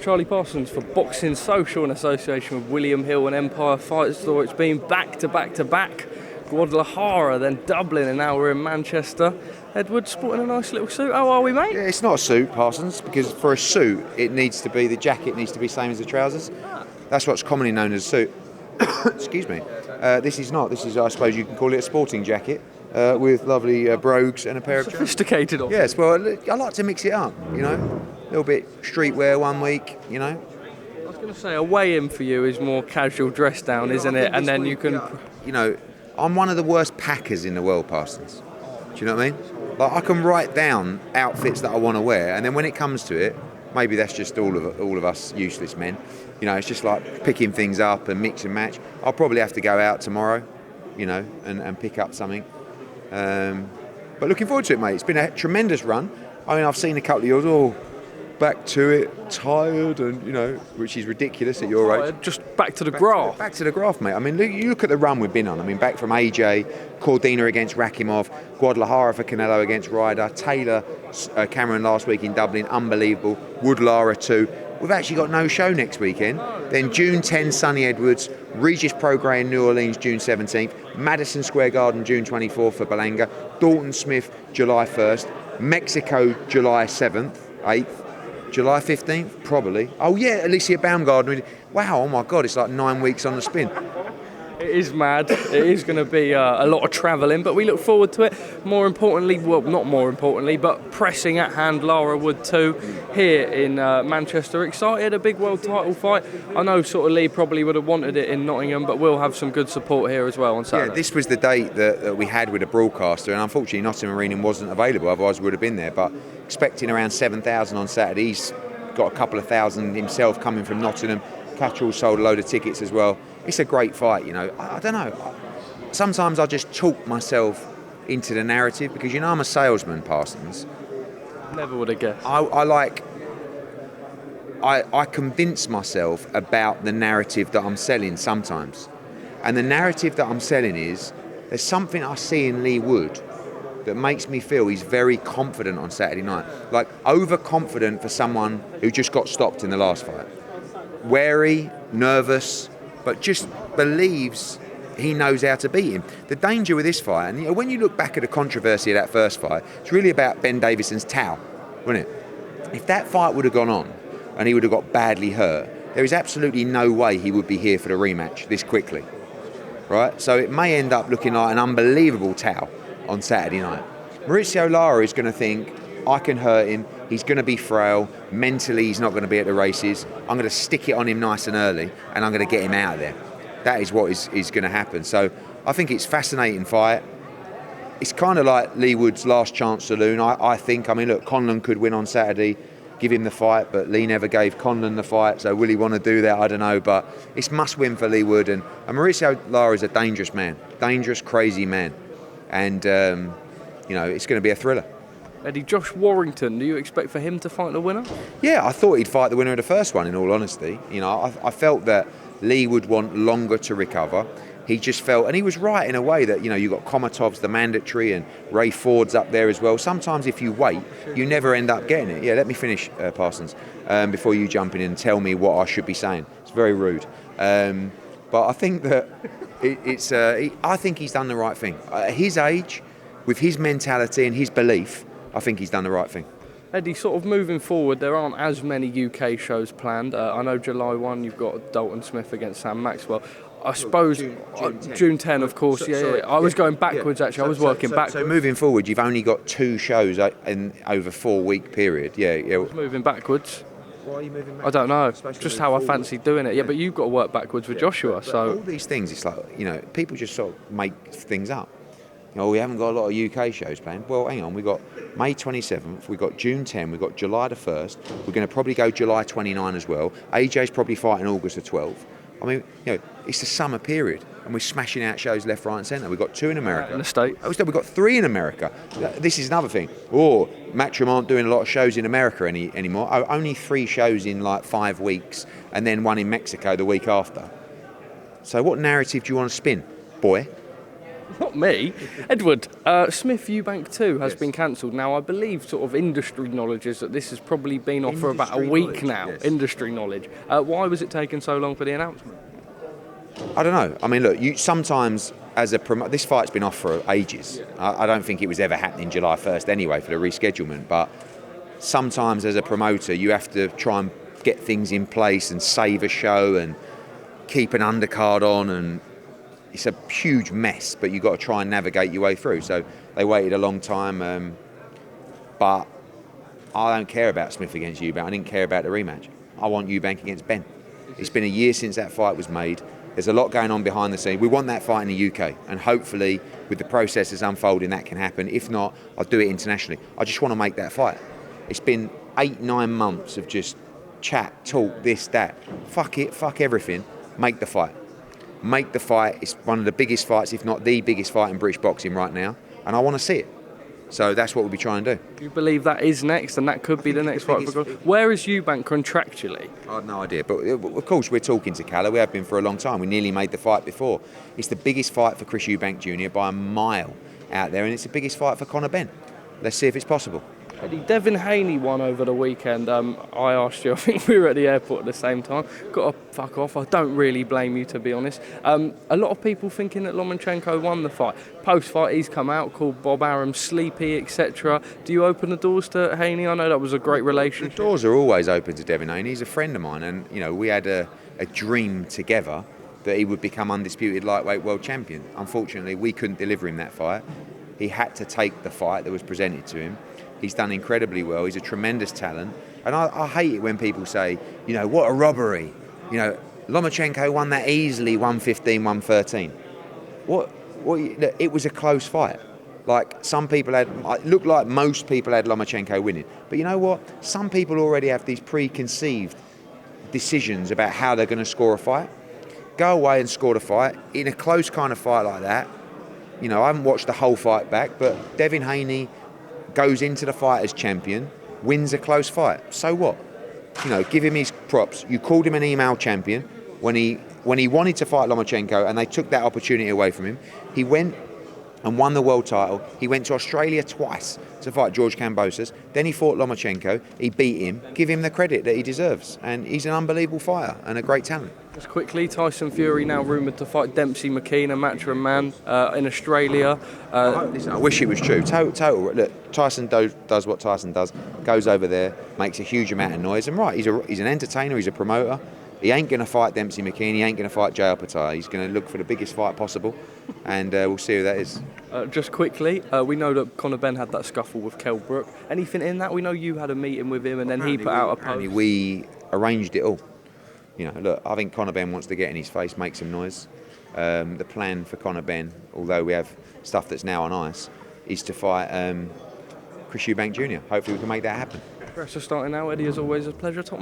Charlie Parsons for Boxing Social in association with William Hill and Empire Fight Store. It's been back to back to back. Guadalajara, then Dublin, and now we're in Manchester. Edward sporting a nice little suit. How are we, mate? Yeah, it's not a suit, Parsons, because for a suit, it needs to be, the jacket needs to be same as the trousers. That's what's commonly known as a suit. Excuse me. This is not. This is, I suppose you can call it a sporting jacket with lovely brogues and a pair of trousers. Sophisticated. Yes, well, I like to mix it up, you know. A little bit streetwear one week, you know. I was going to say, a weigh-in for you is more casual dress down, isn't it? And then you can... You know, I'm one of the worst packers in the world, Parsons. Do you know what I mean? Like, I can write down outfits that I want to wear, and then when it comes to it, maybe that's just all of us useless men. You know, it's just like picking things up and mix and match. I'll probably have to go out tomorrow, you know, and pick up something. But looking forward to it, mate. It's been a tremendous run. I mean, I've seen a couple of yours, back to it, tired, and, you know, which is ridiculous at your age. Just back to the graph. Back to the graph, mate. I mean, you look at the run we've been on. I mean, back from AJ, Cordina against Rakimov, Guadalajara for Canelo against Ryder, Taylor, Cameron last week in Dublin, unbelievable. Wood Lara-Wood2. We've actually got no show next weekend. Then June 10, Sonny Edwards, Regis Prograis in New Orleans, June 17th, Madison Square Garden, June 24th for Berlanga, Dalton Smith, July 1st, Mexico, July 7th, 8th, July 15th, probably. Oh yeah, Alicia Baumgartner. Wow, oh my God, it's like 9 weeks on the spin. It is mad. It is going to be a lot of travelling, but we look forward to it. More importantly, well, not more importantly, but pressing at hand, Lara-Wood2 here in Manchester. Excited, a big world title fight. I know sort of Leigh probably would have wanted it in Nottingham, but we'll have some good support here as well on Saturday. Yeah, this was the date that we had with a broadcaster, and unfortunately Nottingham Arena wasn't available, otherwise we would have been there. But expecting around 7,000 on Saturday. He's got a couple of thousand himself coming from Nottingham. Catchall sold a load of tickets as well. It's a great fight, you know. I don't know. Sometimes I just talk myself into the narrative because, you know, I'm a salesman, Parsons. Never would have guessed. I convince myself about the narrative that I'm selling sometimes. And the narrative that I'm selling is there's something I see in Leigh Wood that makes me feel he's very confident on Saturday night. Like, overconfident for someone who just got stopped in the last fight. Wary, nervous, but just believes he knows how to beat him. The danger with this fight, and, you know, when you look back at the controversy of that first fight, it's really about Ben Davison's towel, wasn't it? If that fight would have gone on and he would have got badly hurt, there is absolutely no way he would be here for the rematch this quickly, right? So it may end up looking like an unbelievable towel on Saturday night. Mauricio Lara is going to think, I can hurt him, he's going to be frail, mentally he's not going to be at the races, I'm going to stick it on him nice and early and I'm going to get him out of there. That is what is going to happen. So I think it's a fascinating fight. It's kind of like Leigh Wood's last chance saloon, I think. I mean, look, Conor could win on Saturday, give him the fight, but Leigh never gave Conor the fight, so will he want to do that? I don't know, but it's must win for Leigh Wood, and Mauricio Lara is a dangerous man, dangerous, crazy man, and you know, it's going to be a thriller. Eddie, Josh Warrington, do you expect for him to fight the winner? Yeah, I thought he'd fight the winner of the first one, in all honesty. You know, I felt that Leigh would want longer to recover. He just felt, and he was right in a way that, you know, you got Komatov's the mandatory and Ray Ford's up there as well. Sometimes if you wait, you never end up getting it. Yeah, let me finish, Parsons, before you jump in and tell me what I should be saying. It's very rude. But I think that I think he's done the right thing. At his age, with his mentality and his belief, I think he's done the right thing. Eddie, sort of moving forward, there aren't as many UK shows planned. I know July 1, you've got Dalton Smith against Sam Maxwell. I suppose June 10, of course. Sorry, I was going backwards, actually. I was working backwards. So moving forward, you've only got 2 shows in over 4-week period. Yeah. Moving backwards. Why are you moving backwards? I don't know. Just how I fancy doing it. Yeah, but you've got to work backwards with Joshua. So all these things, it's like, you know, people just sort of make things up. You know, we haven't got a lot of UK shows planned. Well, hang on, we've got May 27th, we've got June 10, we've got July the 1st, we're going to probably go July 29 as well. AJ's probably fighting August the 12th. I mean, it's the summer period, and we're smashing out shows left, right, and centre. We've got 2 in America. In the States. Oh, we've got 3 in America. This is another thing. Matchroom aren't doing a lot of shows in America anymore. Only 3 shows in like 5 weeks, and then 1 in Mexico the week after. So what narrative do you want to spin, boy? Not me. Edward, Smith Eubank-2 has been cancelled. Now, I believe sort of industry knowledge is that this has probably been off for about a week now. Yes. Industry knowledge. Why was it taking so long for the announcement? I don't know. I mean, look, sometimes as a this fight's been off for ages. I don't think it was ever happening July 1st anyway for the reschedulement, but sometimes as a promoter you have to try and get things in place and save a show and keep an undercard on, and it's a huge mess, but you've got to try and navigate your way through. So they waited a long time, but I don't care about Smith against Eubank. I didn't care about the rematch. I want Eubank against Ben. It's been a year since that fight was made. There's a lot going on behind the scenes. We want that fight in the UK, and hopefully with the processes unfolding that can happen. If not, I'll do it internationally. I just want to make that fight. It's been 8-9 months of just chat, talk, this, that. Fuck it, fuck everything. Make the fight. Make the fight. It's one of the biggest fights, if not the biggest fight in British boxing right now, and I want to see it. So that's what we'll be trying to do. Do you believe that is next, and that could be the next fight? Where is Eubank contractually? I have no idea, but of course we're talking to Kell. We have been for a long time. We nearly made the fight before. It's the biggest fight for Chris Eubank Jr. by a mile out there, and it's the biggest fight for Conor Benn. Let's see if it's possible. Eddie, Devin Haney won over the weekend. I asked you, I think we were at the airport at the same time. Got to fuck off. I don't really blame you, to be honest. A lot of people thinking that Lomachenko won the fight. Post-fight, he's come out, called Bob Arum sleepy, etc. Do you open the doors to Haney? I know that was a great relationship. The doors are always open to Devin Haney. He's a friend of mine, and we had a dream together that he would become undisputed lightweight world champion. Unfortunately, we couldn't deliver him that fight. He had to take the fight that was presented to him. He's done incredibly well. He's a tremendous talent. And I hate it when people say, what a robbery. Lomachenko won that easily, 115, 113. It was a close fight. Like, some people it looked like most people had Lomachenko winning. But you know what? Some people already have these preconceived decisions about how they're going to score a fight. Go away and score the fight. In a close kind of fight like that, I haven't watched the whole fight back, but Devin Haney goes into the fight as champion, wins a close fight. So what? Give him his props. You called him an email champion when he wanted to fight Lomachenko, and they took that opportunity away from him. He went and won the world title. He went to Australia twice to fight George Kambosos. Then he fought Lomachenko. He beat him. Give him the credit that he deserves. And he's an unbelievable fighter and a great talent. Just quickly, Tyson Fury now rumoured to fight Dempsey McKean, a Matchroom man in Australia. Listen, I wish it was true. Total. Look, Tyson does what Tyson does. Goes over there, makes a huge amount of noise. And right, he's an entertainer. He's a promoter. He ain't going to fight Dempsey McKean. He ain't going to fight Jay Patai. He's going to look for the biggest fight possible, and we'll see who that is. Just quickly, we know that Conor Benn had that scuffle with Kell Brook. Anything in that? We know you had a meeting with him, and then he put out a post. We arranged it all. Look, I think Conor Benn wants to get in his face, make some noise. The plan for Conor Benn, although we have stuff that's now on ice, is to fight Chris Eubank Jr. Hopefully we can make that happen. Press is starting now. Eddie, as always, a pleasure. Top